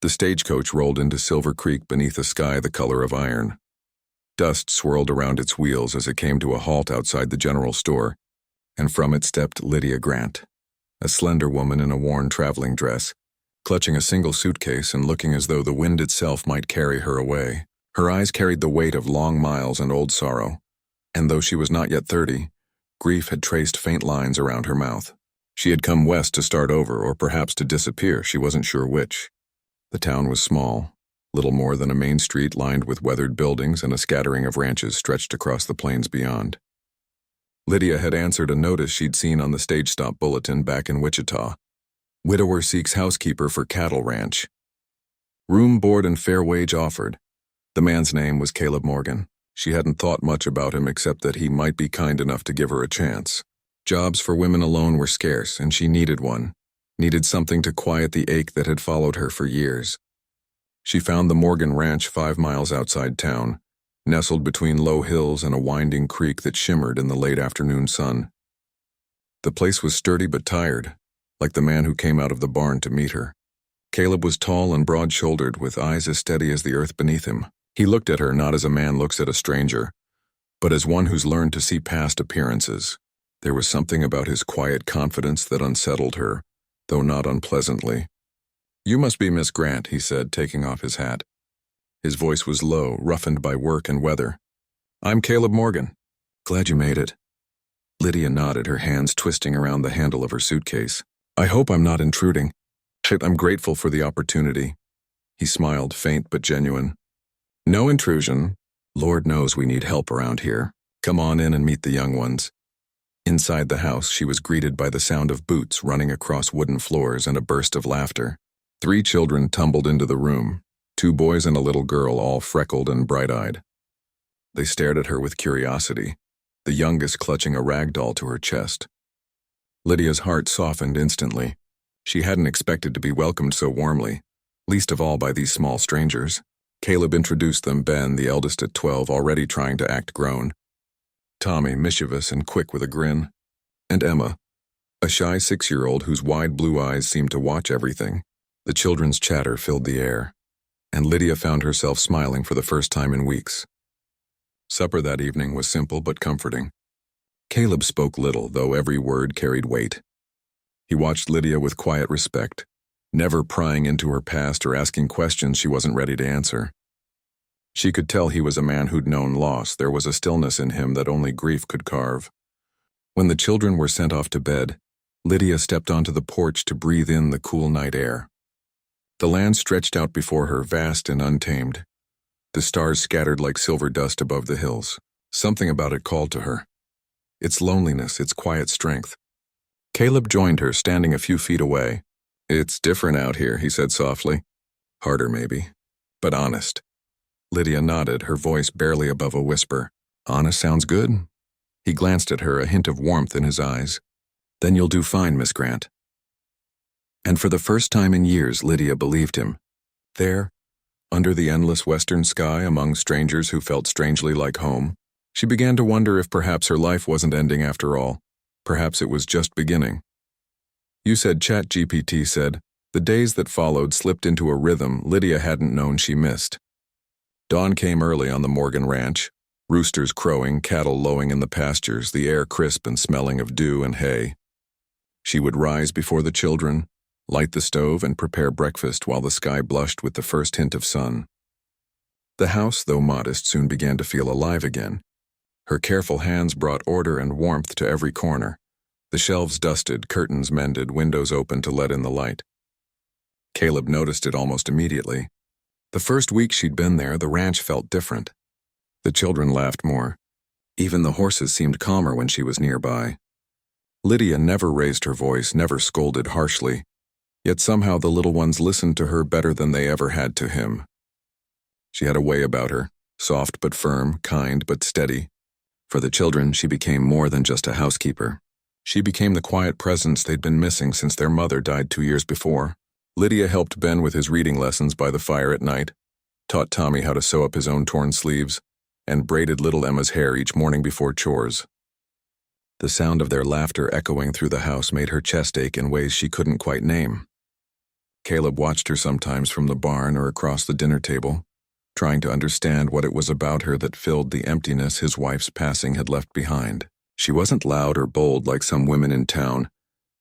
The stagecoach rolled into Silver Creek beneath a sky the color of iron. Dust swirled around its wheels as it came to a halt outside the general store, and from it stepped Lydia Grant, a slender woman in a worn traveling dress, clutching a single suitcase and looking as though the wind itself might carry her away. Her eyes carried the weight of long miles and old sorrow, and though she was not yet 30, grief had traced faint lines around her mouth. She had come west to start over, or perhaps to disappear, she wasn't sure which. The town was small, little more than a main street lined with weathered buildings and a scattering of ranches stretched across the plains beyond. Lydia had answered a notice she'd seen on the stage stop bulletin back in Wichita. Widower seeks housekeeper for cattle ranch. Room, board, and fair wage offered. The man's name was Caleb Morgan. She hadn't thought much about him except that he might be kind enough to give her a chance. Jobs for women alone were scarce, and she needed one. Needed something to quiet the ache that had followed her for years. She found the Morgan Ranch 5 miles outside town, nestled between low hills and a winding creek that shimmered in the late afternoon sun. The place was sturdy but tired, like the man who came out of the barn to meet her. Caleb was tall and broad-shouldered, with eyes as steady as the earth beneath him. He looked at her not as a man looks at a stranger, but as one who's learned to see past appearances. There was something about his quiet confidence that unsettled her, though not unpleasantly. "You must be Miss Grant," he said, taking off his hat. His voice was low, roughened by work and weather. "I'm Caleb Morgan. Glad you made it." Lydia nodded, her hands twisting around the handle of her suitcase. "I hope I'm not intruding. I'm grateful for the opportunity." He smiled, faint but genuine. "No intrusion. Lord knows we need help around here. Come on in and meet the young ones." Inside the house, she was greeted by the sound of boots running across wooden floors and a burst of laughter. 3 children tumbled into the room, 2 boys and a little girl, all freckled and bright-eyed. They stared at her with curiosity, the youngest clutching a rag doll to her chest. Lydia's heart softened instantly. She hadn't expected to be welcomed so warmly, least of all by these small strangers. Caleb introduced them, Ben, the eldest at 12, already trying to act grown. Tommy, mischievous and quick with a grin. And Emma, a shy 6-year-old whose wide blue eyes seemed to watch everything. The children's chatter filled the air, and Lydia found herself smiling for the first time in weeks. Supper that evening was simple but comforting. Caleb spoke little, though every word carried weight. He watched Lydia with quiet respect, never prying into her past or asking questions she wasn't ready to answer. She could tell he was a man who'd known loss. There was a stillness in him that only grief could carve. When the children were sent off to bed, Lydia stepped onto the porch to breathe in the cool night air. The land stretched out before her, vast and untamed. The stars scattered like silver dust above the hills. Something about it called to her. Its loneliness, its quiet strength. Caleb joined her, standing a few feet away. "It's different out here," he said softly. "Harder, maybe, but honest." Lydia nodded, her voice barely above a whisper. "Honest sounds good." He glanced at her, a hint of warmth in his eyes. "Then you'll do fine, Miss Grant." And for the first time in years, Lydia believed him. There, under the endless western sky, among strangers who felt strangely like home, she began to wonder if perhaps her life wasn't ending after all. Perhaps it was just beginning. "You said," ChatGPT said. The days that followed slipped into a rhythm Lydia hadn't known she missed. Dawn came early on the Morgan Ranch, roosters crowing, cattle lowing in the pastures, the air crisp and smelling of dew and hay. She would rise before the children, light the stove, and prepare breakfast while the sky blushed with the first hint of sun. The house, though modest, soon began to feel alive again. Her careful hands brought order and warmth to every corner. The shelves dusted, curtains mended, windows opened to let in the light. Caleb noticed it almost immediately. The first week she'd been there, the ranch felt different. The children laughed more. Even the horses seemed calmer when she was nearby. Lydia never raised her voice, never scolded harshly. Yet somehow the little ones listened to her better than they ever had to him. She had a way about her, soft but firm, kind but steady. For the children, she became more than just a housekeeper. She became the quiet presence they'd been missing since their mother died 2 years before. Lydia helped Ben with his reading lessons by the fire at night, taught Tommy how to sew up his own torn sleeves, and braided little Emma's hair each morning before chores. The sound of their laughter echoing through the house made her chest ache in ways she couldn't quite name. Caleb watched her sometimes from the barn or across the dinner table, trying to understand what it was about her that filled the emptiness his wife's passing had left behind. She wasn't loud or bold like some women in town,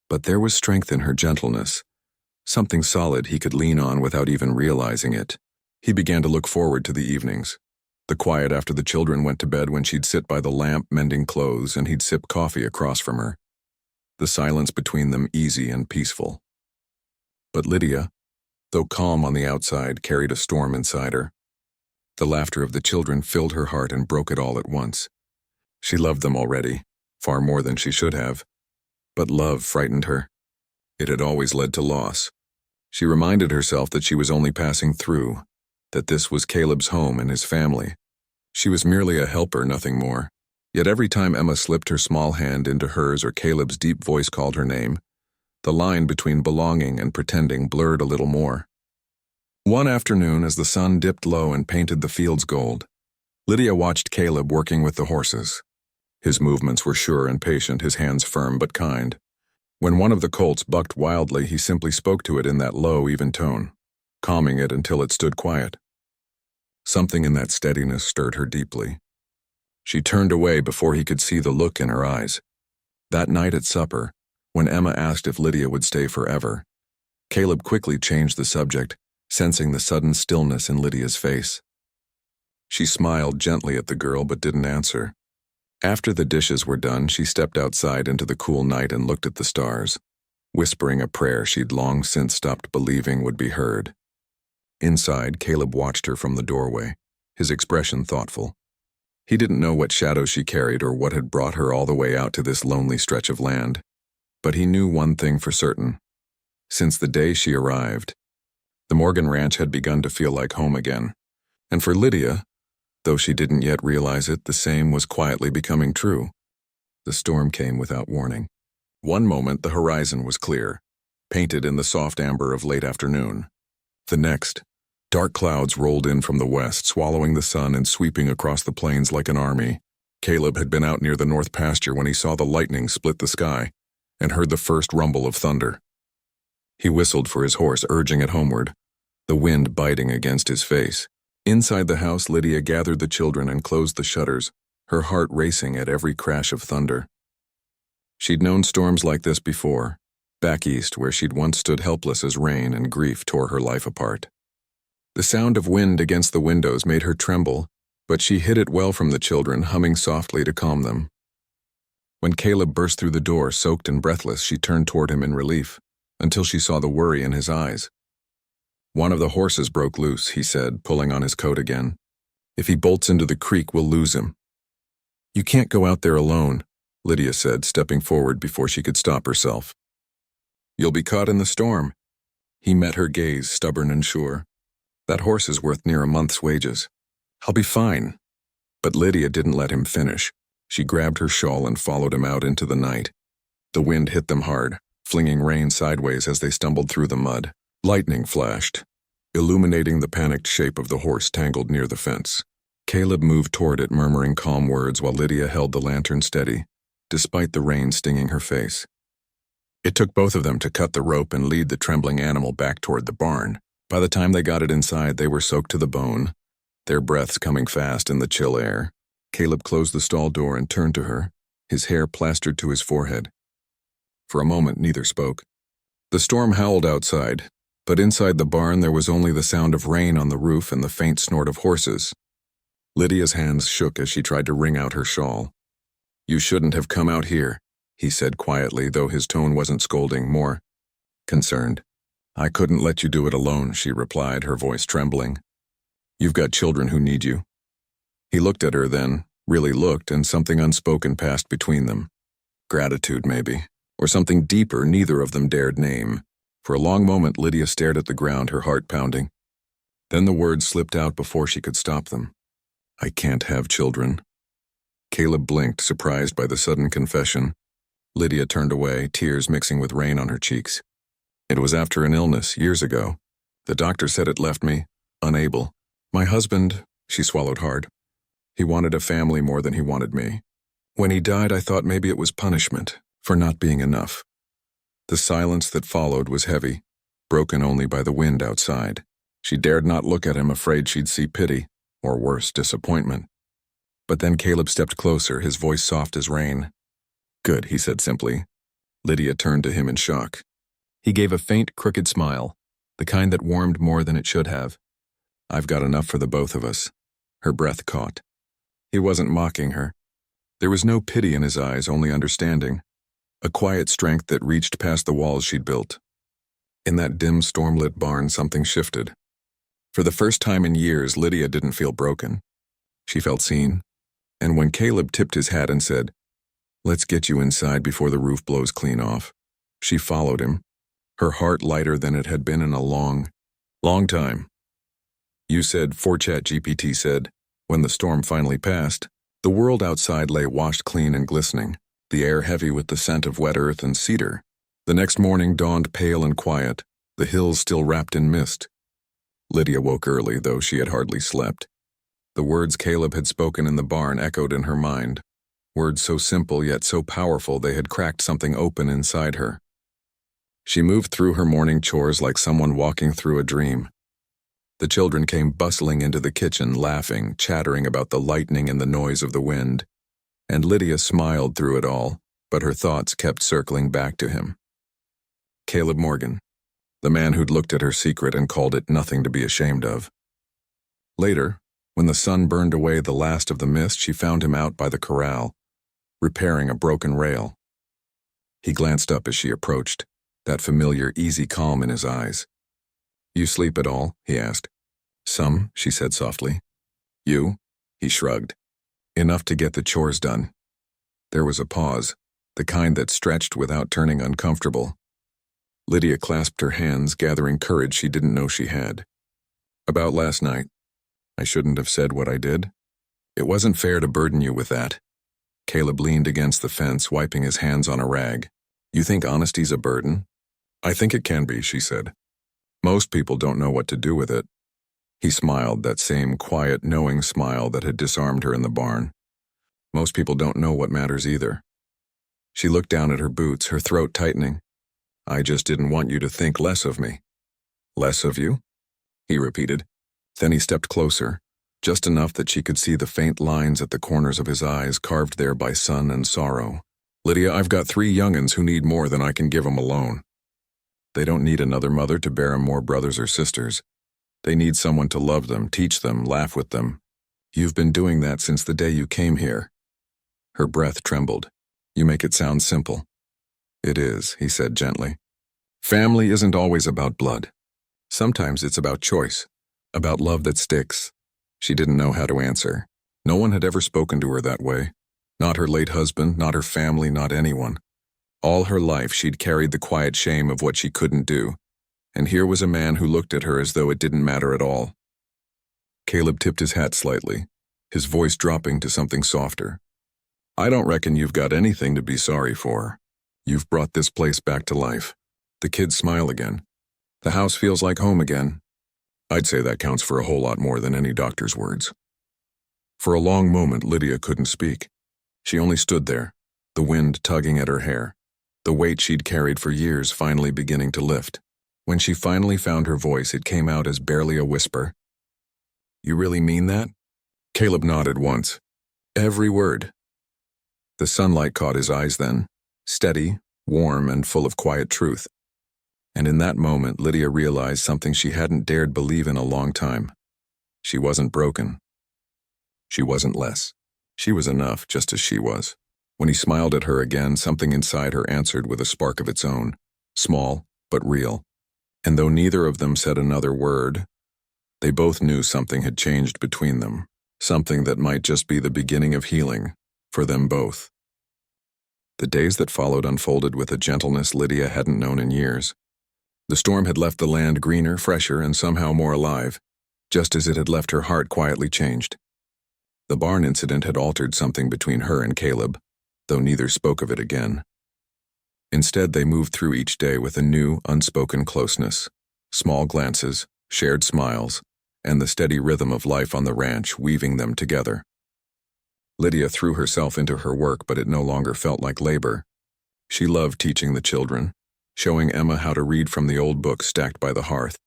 but there was strength in her gentleness, something solid he could lean on without even realizing it. He began to look forward to the evenings, the quiet after the children went to bed when she'd sit by the lamp mending clothes and he'd sip coffee across from her, the silence between them easy and peaceful. But Lydia, though calm on the outside, carried a storm inside her. The laughter of the children filled her heart and broke it all at once. She loved them already, far more than she should have, but love frightened her. It had always led to loss. She reminded herself that she was only passing through, that this was Caleb's home and his family. She was merely a helper, nothing more. Yet every time Emma slipped her small hand into hers or Caleb's deep voice called her name, the line between belonging and pretending blurred a little more. One afternoon, as the sun dipped low and painted the fields gold, Lydia watched Caleb working with the horses. His movements were sure and patient, his hands firm but kind. When one of the colts bucked wildly, he simply spoke to it in that low, even tone, calming it until it stood quiet. Something in that steadiness stirred her deeply. She turned away before he could see the look in her eyes. That night at supper, when Emma asked if Lydia would stay forever, Caleb quickly changed the subject, sensing the sudden stillness in Lydia's face. She smiled gently at the girl but didn't answer. After the dishes were done, she stepped outside into the cool night and looked at the stars, whispering a prayer she'd long since stopped believing would be heard. Inside, Caleb watched her from the doorway, his expression thoughtful. He didn't know what shadow she carried or what had brought her all the way out to this lonely stretch of land, but he knew one thing for certain. Since the day she arrived, the Morgan Ranch had begun to feel like home again. And for Lydia, though she didn't yet realize it, the same was quietly becoming true. The storm came without warning. One moment the horizon was clear, painted in the soft amber of late afternoon. The next, dark clouds rolled in from the west, swallowing the sun and sweeping across the plains like an army. Caleb had been out near the north pasture when he saw the lightning split the sky and heard the first rumble of thunder. He whistled for his horse, urging it homeward, the wind biting against his face. Inside the house, Lydia gathered the children and closed the shutters, her heart racing at every crash of thunder. She'd known storms like this before, back east where she'd once stood helpless as rain and grief tore her life apart. The sound of wind against the windows made her tremble, but she hid it well from the children, humming softly to calm them. When Caleb burst through the door, soaked and breathless, she turned toward him in relief, until she saw the worry in his eyes. "One of the horses broke loose," he said, pulling on his coat again. "If he bolts into the creek, we'll lose him." "You can't go out there alone," Lydia said, stepping forward before she could stop herself. "You'll be caught in the storm." He met her gaze, stubborn and sure. "That horse is worth near a month's wages. I'll be fine." But Lydia didn't let him finish. She grabbed her shawl and followed him out into the night. The wind hit them hard, flinging rain sideways as they stumbled through the mud. Lightning flashed, illuminating the panicked shape of the horse tangled near the fence. Caleb moved toward it, murmuring calm words while Lydia held the lantern steady, despite the rain stinging her face. It took both of them to cut the rope and lead the trembling animal back toward the barn. By the time they got it inside, they were soaked to the bone, their breaths coming fast in the chill air. Caleb closed the stall door and turned to her, his hair plastered to his forehead. For a moment, neither spoke. The storm howled outside, but inside the barn there was only the sound of rain on the roof and the faint snort of horses. Lydia's hands shook as she tried to wring out her shawl. "You shouldn't have come out here," he said quietly, though his tone wasn't scolding, more concerned. "I couldn't let you do it alone," she replied, her voice trembling. "You've got children who need you." He looked at her then, really looked, and something unspoken passed between them. Gratitude, maybe, or something deeper neither of them dared name. For a long moment Lydia stared at the ground, her heart pounding. Then the words slipped out before she could stop them. "I can't have children." Caleb blinked, surprised by the sudden confession. Lydia turned away, tears mixing with rain on her cheeks. "It was after an illness, years ago. The doctor said it left me unable. My husband," she swallowed hard, "he wanted a family more than he wanted me. When he died, I thought maybe it was punishment for not being enough." The silence that followed was heavy, broken only by the wind outside. She dared not look at him, afraid she'd see pity, or worse, disappointment. But then Caleb stepped closer, his voice soft as rain. "Good," he said simply. Lydia turned to him in shock. He gave a faint, crooked smile, the kind that warmed more than it should have. "I've got enough for the both of us." Her breath caught. He wasn't mocking her. There was no pity in his eyes, only understanding. A quiet strength that reached past the walls she'd built. In that dim, storm-lit barn, something shifted. For the first time in years, Lydia didn't feel broken. She felt seen. And when Caleb tipped his hat and said, "Let's get you inside before the roof blows clean off," she followed him, her heart lighter than it had been in a long time. "You said," ChatGPT said, when the storm finally passed, the world outside lay washed clean and glistening, the air heavy with the scent of wet earth and cedar. The next morning dawned pale and quiet, the hills still wrapped in mist. Lydia woke early, though she had hardly slept. The words Caleb had spoken in the barn echoed in her mind, words so simple yet so powerful they had cracked something open inside her. She moved through her morning chores like someone walking through a dream. The children came bustling into the kitchen, laughing, chattering about the lightning and the noise of the wind. And Lydia smiled through it all, but her thoughts kept circling back to him. Caleb Morgan, the man who'd looked at her secret and called it nothing to be ashamed of. Later, when the sun burned away the last of the mist, she found him out by the corral, repairing a broken rail. He glanced up as she approached, that familiar, easy calm in his eyes. "You sleep at all?" he asked. "Some," she said softly. "You?" He shrugged. "Enough to get the chores done." There was a pause, the kind that stretched without turning uncomfortable. Lydia clasped her hands, gathering courage she didn't know she had. "About last night. I shouldn't have said what I did. It wasn't fair to burden you with that." Caleb leaned against the fence, wiping his hands on a rag. "You think honesty's a burden?" "I think it can be," she said. "Most people don't know what to do with it." He smiled, that same quiet, knowing smile that had disarmed her in the barn. "Most people don't know what matters either." She looked down at her boots, her throat tightening. "I just didn't want you to think less of me." "Less of you?" he repeated. Then he stepped closer, just enough that she could see the faint lines at the corners of his eyes carved there by sun and sorrow. "Lydia, I've got 3 young'uns who need more than I can give 'em alone. They don't need another mother to bear 'em more brothers or sisters. They need someone to love them, teach them, laugh with them. You've been doing that since the day you came here." Her breath trembled. "You make it sound simple." "It is," he said gently. "Family isn't always about blood. Sometimes it's about choice, about love that sticks." She didn't know how to answer. No one had ever spoken to her that way. Not her late husband, not her family, not anyone. All her life she'd carried the quiet shame of what she couldn't do, and here was a man who looked at her as though it didn't matter at all. Caleb tipped his hat slightly, his voice dropping to something softer. "I don't reckon you've got anything to be sorry for. You've brought this place back to life." The kids smile again. "The house feels like home again." I'd say that counts for a whole lot more than any doctor's words. For a long moment, Lydia couldn't speak. She only stood there, the wind tugging at her hair, the weight she'd carried for years finally beginning to lift. When she finally found her voice, it came out as barely a whisper. "You really mean that?" Caleb nodded once. "Every word." The sunlight caught his eyes then, steady, warm, and full of quiet truth. And in that moment, Lydia realized something she hadn't dared believe in a long time. She wasn't broken. She wasn't less. She was enough, just as she was. When he smiled at her again, something inside her answered with a spark of its own, small but real. And though neither of them said another word, they both knew something had changed between them, something that might just be the beginning of healing, for them both. The days that followed unfolded with a gentleness Lydia hadn't known in years. The storm had left the land greener, fresher, and somehow more alive, just as it had left her heart quietly changed. The barn incident had altered something between her and Caleb, though neither spoke of it again. Instead, they moved through each day with a new, unspoken closeness, small glances, shared smiles, and the steady rhythm of life on the ranch weaving them together. Lydia threw herself into her work, but it no longer felt like labor. She loved teaching the children, showing Emma how to read from the old books stacked by the hearth,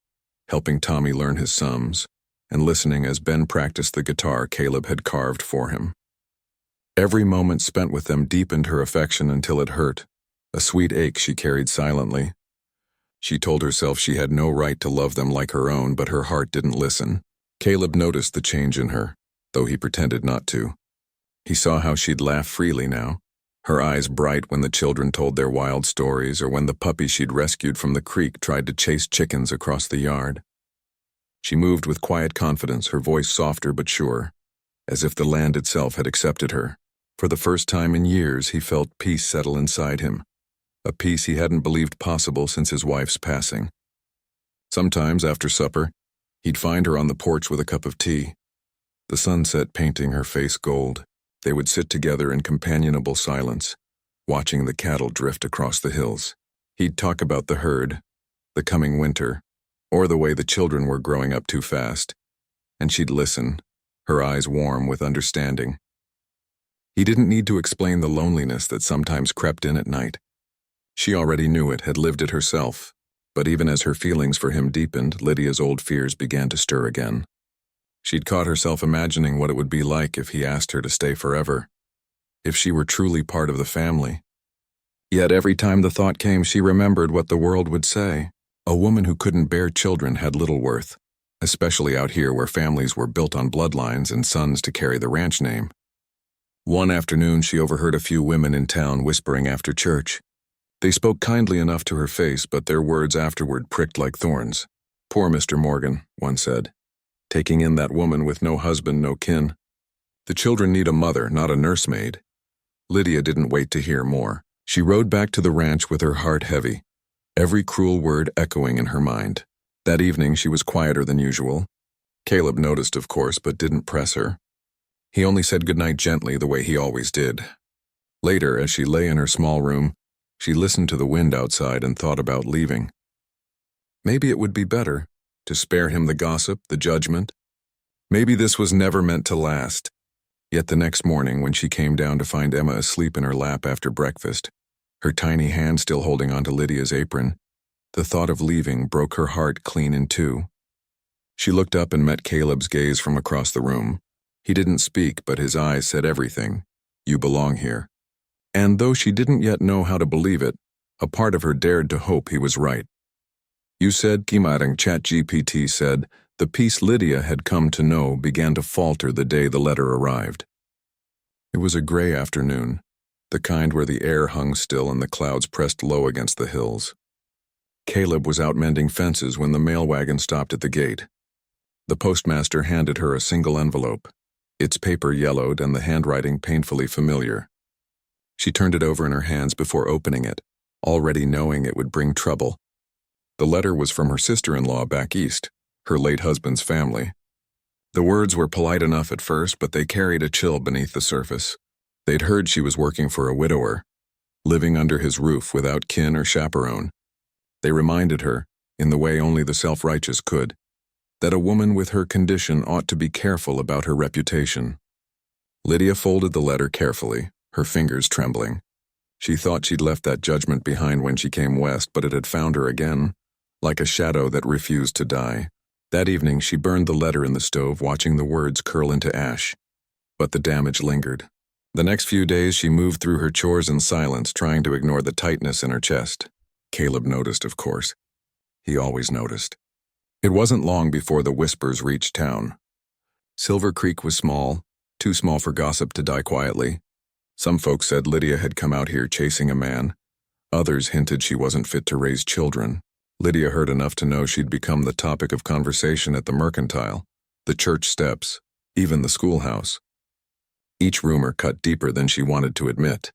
helping Tommy learn his sums, and listening as Ben practiced the guitar Caleb had carved for him. Every moment spent with them deepened her affection until it hurt, a sweet ache she carried silently. She told herself she had no right to love them like her own, but her heart didn't listen. Caleb noticed the change in her, though he pretended not to. He saw how she'd laugh freely now, her eyes bright when the children told their wild stories or when the puppy she'd rescued from the creek tried to chase chickens across the yard. She moved with quiet confidence, her voice softer but sure, as if the land itself had accepted her. For the first time in years, he felt peace settle inside him, a peace he hadn't believed possible since his wife's passing. Sometimes, after supper, he'd find her on the porch with a cup of tea, the sunset painting her face gold. They would sit together in companionable silence, watching the cattle drift across the hills. He'd talk about the herd, the coming winter, or the way the children were growing up too fast, and she'd listen, her eyes warm with understanding. He didn't need to explain the loneliness that sometimes crept in at night. She already knew it, had lived it herself, but even as her feelings for him deepened, Lydia's old fears began to stir again. She'd caught herself imagining what it would be like if he asked her to stay forever, if she were truly part of the family. Yet every time the thought came, she remembered what the world would say. A woman who couldn't bear children had little worth, especially out here where families were built on bloodlines and sons to carry the ranch name. One afternoon, she overheard a few women in town whispering after church. They spoke kindly enough to her face, but their words afterward pricked like thorns. "Poor Mr. Morgan," one said, "taking in that woman with no husband, no kin. The children need a mother, not a nursemaid." Lydia didn't wait to hear more. She rode back to the ranch with her heart heavy, every cruel word echoing in her mind. That evening she was quieter than usual. Caleb noticed, of course, but didn't press her. He only said goodnight gently, the way he always did. Later, as she lay in her small room, she listened to the wind outside and thought about leaving. Maybe it would be better to spare him the gossip, the judgment. Maybe this was never meant to last. Yet the next morning, when she came down to find Emma asleep in her lap after breakfast, her tiny hand still holding onto Lydia's apron, the thought of leaving broke her heart clean in two. She looked up and met Caleb's gaze from across the room. He didn't speak, but his eyes said everything. "You belong here." And though she didn't yet know how to believe it, a part of her dared to hope he was right. "You said," Kimarang ChatGPT said, the peace Lydia had come to know began to falter the day the letter arrived. It was a gray afternoon, the kind where the air hung still and the clouds pressed low against the hills. Caleb was out mending fences when the mail wagon stopped at the gate. The postmaster handed her a single envelope, its paper yellowed and the handwriting painfully familiar. She turned it over in her hands before opening it, already knowing it would bring trouble. The letter was from her sister-in-law back east, her late husband's family. The words were polite enough at first, but they carried a chill beneath the surface. They'd heard she was working for a widower, living under his roof without kin or chaperone. They reminded her, in the way only the self-righteous could, that a woman with her condition ought to be careful about her reputation. Lydia folded the letter carefully, her fingers trembling. She thought she'd left that judgment behind when she came west, but it had found her again, like a shadow that refused to die. That evening she burned the letter in the stove, watching the words curl into ash. But the damage lingered. The next few days she moved through her chores in silence, trying to ignore the tightness in her chest. Caleb noticed, of course. He always noticed. It wasn't long before the whispers reached town. Silver Creek was small, too small for gossip to die quietly. Some folks said Lydia had come out here chasing a man. Others hinted she wasn't fit to raise children. Lydia heard enough to know she'd become the topic of conversation at the mercantile, the church steps, even the schoolhouse. Each rumor cut deeper than she wanted to admit.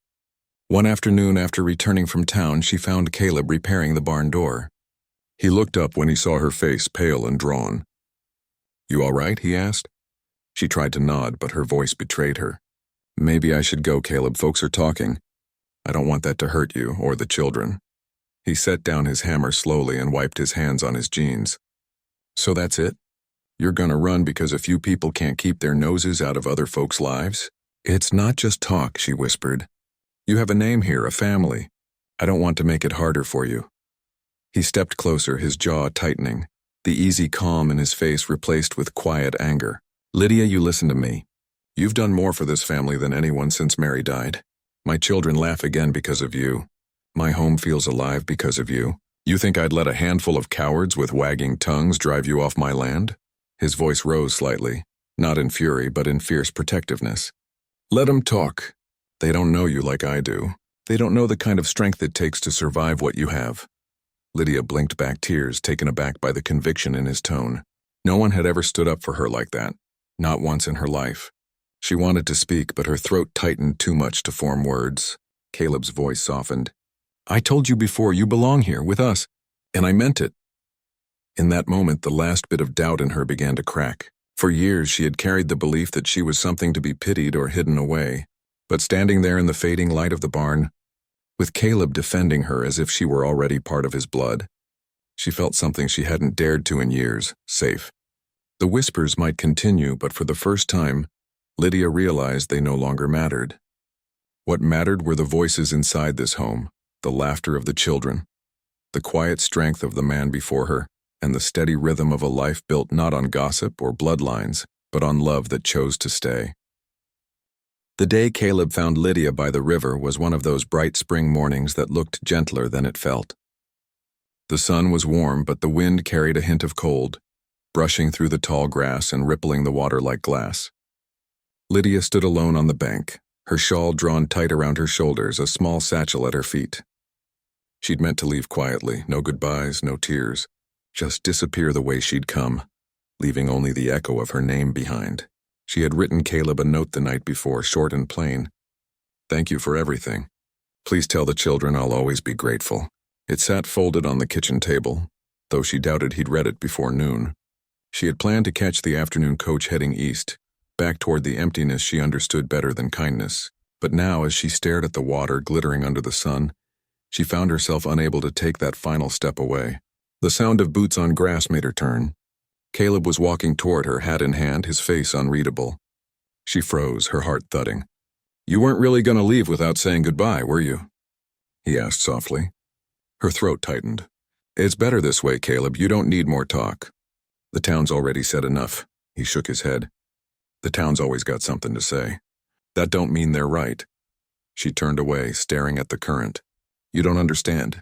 One afternoon after returning from town, she found Caleb repairing the barn door. He looked up when he saw her face, pale and drawn. "You all right?" he asked. She tried to nod, but her voice betrayed her. "Maybe I should go, Caleb. Folks are talking. I don't want that to hurt you or the children." He set down his hammer slowly and wiped his hands on his jeans. "So that's it? You're gonna run because a few people can't keep their noses out of other folks' lives?" "It's not just talk," she whispered. "You have a name here, a family. I don't want to make it harder for you." He stepped closer, his jaw tightening, the easy calm in his face replaced with quiet anger. "Lydia, you listen to me. You've done more for this family than anyone since Mary died. My children laugh again because of you. My home feels alive because of you. You think I'd let a handful of cowards with wagging tongues drive you off my land?" His voice rose slightly, not in fury but in fierce protectiveness. "Let 'em talk. They don't know you like I do. They don't know the kind of strength it takes to survive what you have." Lydia blinked back, tears taken aback by the conviction in his tone. No one had ever stood up for her like that, not once in her life. She wanted to speak, but her throat tightened too much to form words. Caleb's voice softened. "I told you before, you belong here, with us, and I meant it." In that moment, the last bit of doubt in her began to crack. For years, she had carried the belief that she was something to be pitied or hidden away. But standing there in the fading light of the barn, with Caleb defending her as if she were already part of his blood, she felt something she hadn't dared to in years, safe. The whispers might continue, but for the first time, Lydia realized they no longer mattered. What mattered were the voices inside this home, the laughter of the children, the quiet strength of the man before her, and the steady rhythm of a life built not on gossip or bloodlines, but on love that chose to stay. The day Caleb found Lydia by the river was one of those bright spring mornings that looked gentler than it felt. The sun was warm, but the wind carried a hint of cold, brushing through the tall grass and rippling the water like glass. Lydia stood alone on the bank, her shawl drawn tight around her shoulders, a small satchel at her feet. She'd meant to leave quietly, no goodbyes, no tears, just disappear the way she'd come, leaving only the echo of her name behind. She had written Caleb a note the night before, short and plain. "Thank you for everything. Please tell the children I'll always be grateful." It sat folded on the kitchen table, though she doubted he'd read it before noon. She had planned to catch the afternoon coach heading east, back toward the emptiness she understood better than kindness. But now, as she stared at the water glittering under the sun, she found herself unable to take that final step away. The sound of boots on grass made her turn. Caleb was walking toward her, hat in hand, his face unreadable. She froze, her heart thudding. "You weren't really going to leave without saying goodbye, were you?" he asked softly. Her throat tightened. "It's better this way, Caleb. You don't need more talk. The town's already said enough." He shook his head. "The town's always got something to say. That don't mean they're right." She turned away, staring at the current. "You don't understand.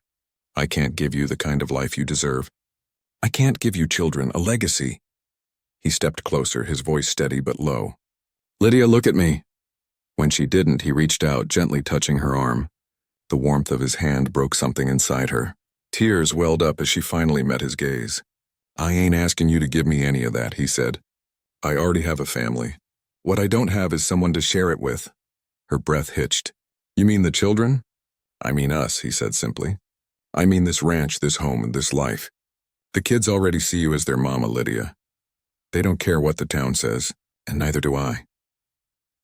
I can't give you the kind of life you deserve. I can't give you children, a legacy." He stepped closer, his voice steady but low. "Lydia, look at me." When she didn't, he reached out, gently touching her arm. The warmth of his hand broke something inside her. Tears welled up as she finally met his gaze. "I ain't asking you to give me any of that," he said. "I already have a family. What I don't have is someone to share it with." Her breath hitched. "You mean the children?" "I mean us," he said simply. "I mean this ranch, this home, and this life. The kids already see you as their mama, Lydia. They don't care what the town says, and neither do I."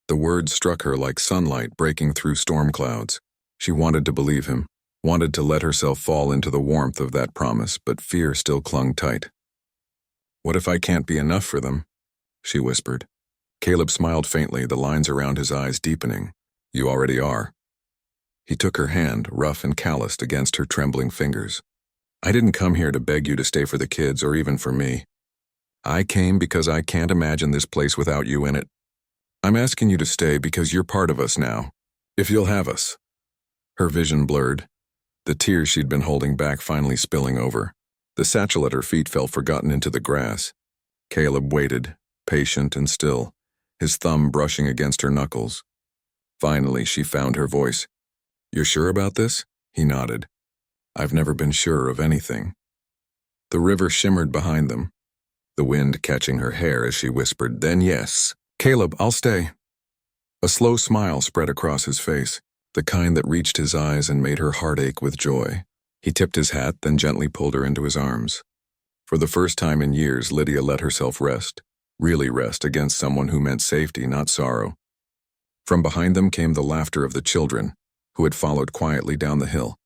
The words struck her like sunlight breaking through storm clouds. She wanted to believe him, wanted to let herself fall into the warmth of that promise, but fear still clung tight. "What if I can't be enough for them?" she whispered. Caleb smiled faintly, the lines around his eyes deepening. "You already are." He took her hand, rough and calloused, against her trembling fingers. "I didn't come here to beg you to stay for the kids or even for me. I came because I can't imagine this place without you in it. I'm asking you to stay because you're part of us now, if you'll have us." Her vision blurred, the tears she'd been holding back finally spilling over. The satchel at her feet fell forgotten into the grass. Caleb waited, patient and still, his thumb brushing against her knuckles. Finally, she found her voice. "You're sure about this?" He nodded. "I've never been sure of anything." The river shimmered behind them, the wind catching her hair as she whispered, "Then yes. Caleb, I'll stay." A slow smile spread across his face, the kind that reached his eyes and made her heart ache with joy. He tipped his hat, then gently pulled her into his arms. For the first time in years, Lydia let herself rest, really rest against someone who meant safety, not sorrow. From behind them came the laughter of the children, who had followed quietly down the hill.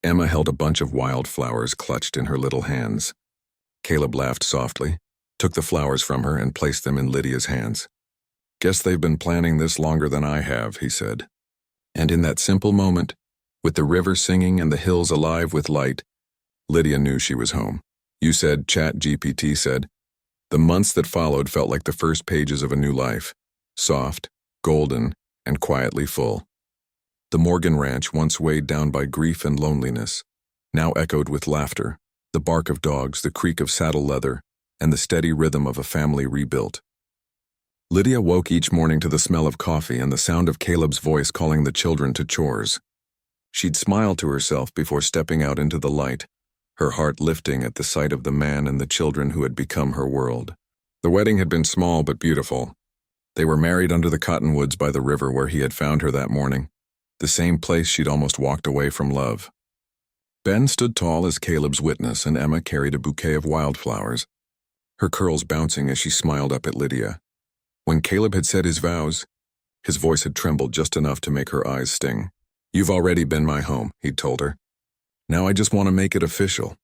Emma held a bunch of wildflowers clutched in her little hands. Caleb laughed softly, took the flowers from her, and placed them in Lydia's hands. "Guess they've been planning this longer than I have," he said. And in that simple moment, with the river singing and the hills alive with light, Lydia knew she was home. You said, ChatGPT said. The months that followed felt like the first pages of a new life. Soft, golden, and quietly full. The Morgan Ranch, once weighed down by grief and loneliness, now echoed with laughter, the bark of dogs, the creak of saddle leather, and the steady rhythm of a family rebuilt. Lydia woke each morning to the smell of coffee and the sound of Caleb's voice calling the children to chores. She'd smile to herself before stepping out into the light, her heart lifting at the sight of the man and the children who had become her world. The wedding had been small but beautiful. They were married under the cottonwoods by the river where he had found her that morning, the same place she'd almost walked away from love. Ben stood tall as Caleb's witness, and Emma carried a bouquet of wildflowers, her curls bouncing as she smiled up at Lydia. When Caleb had said his vows, his voice had trembled just enough to make her eyes sting. "You've already been my home," he'd told her. "Now I just want to make it official."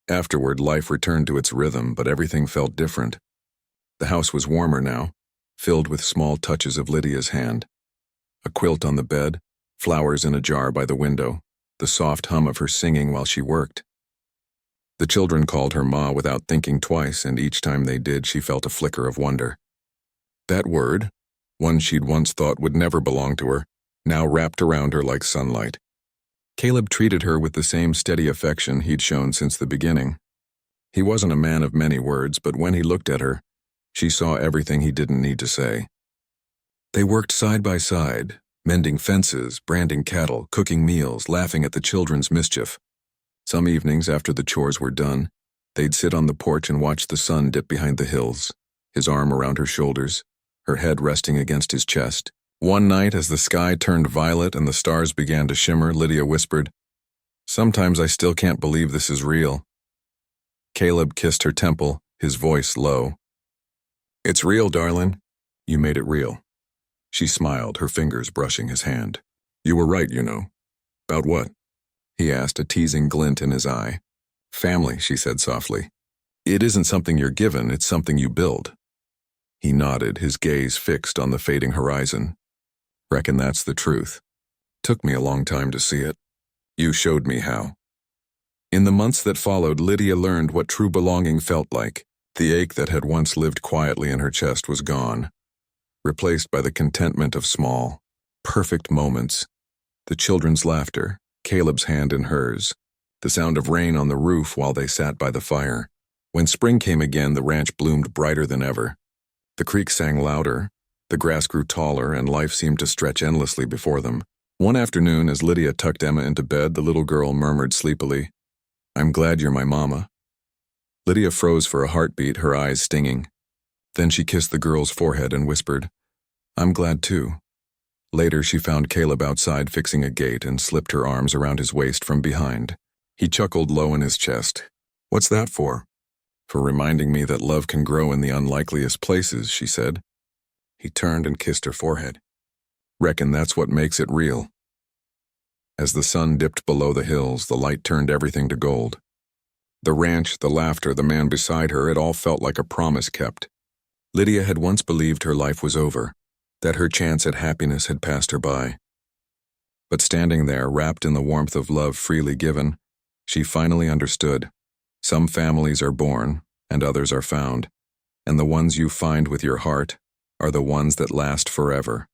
Afterward, life returned to its rhythm, but everything felt different. The house was warmer now, filled with small touches of Lydia's hand. A quilt on the bed, flowers in a jar by the window, the soft hum of her singing while she worked. The children called her Ma without thinking twice, and each time they did, she felt a flicker of wonder. That word, one she'd once thought would never belong to her, now wrapped around her like sunlight. Caleb treated her with the same steady affection he'd shown since the beginning. He wasn't a man of many words, but when he looked at her, she saw everything he didn't need to say. They worked side by side, mending fences, branding cattle, cooking meals, laughing at the children's mischief. Some evenings after the chores were done, they'd sit on the porch and watch the sun dip behind the hills, his arm around her shoulders, her head resting against his chest. One night, as the sky turned violet and the stars began to shimmer, Lydia whispered, "Sometimes I still can't believe this is real." Caleb kissed her temple, his voice low. "It's real, darling. You made it real." She smiled, her fingers brushing his hand. "You were right, you know." "About what?" he asked, a teasing glint in his eye. "Family," she said softly. "It isn't something you're given, it's something you build." He nodded, his gaze fixed on the fading horizon. "Reckon that's the truth. Took me a long time to see it. You showed me how." In the months that followed, Lydia learned what true belonging felt like. The ache that had once lived quietly in her chest was gone, replaced by the contentment of small, perfect moments. The children's laughter, Caleb's hand in hers, the sound of rain on the roof while they sat by the fire. When spring came again, the ranch bloomed brighter than ever. The creek sang louder, the grass grew taller, and life seemed to stretch endlessly before them. One afternoon, as Lydia tucked Emma into bed, the little girl murmured sleepily, "I'm glad you're my mama." Lydia froze for a heartbeat, her eyes stinging. Then she kissed the girl's forehead and whispered, "I'm glad too." Later, she found Caleb outside fixing a gate and slipped her arms around his waist from behind. He chuckled low in his chest. "What's that for?" "For reminding me that love can grow in the unlikeliest places," she said. He turned and kissed her forehead. "Reckon that's what makes it real." As the sun dipped below the hills, the light turned everything to gold. The ranch, the laughter, the man beside her, it all felt like a promise kept. Lydia had once believed her life was over, that her chance at happiness had passed her by. But standing there, wrapped in the warmth of love freely given, she finally understood. Some families are born, and others are found, and the ones you find with your heart are the ones that last forever.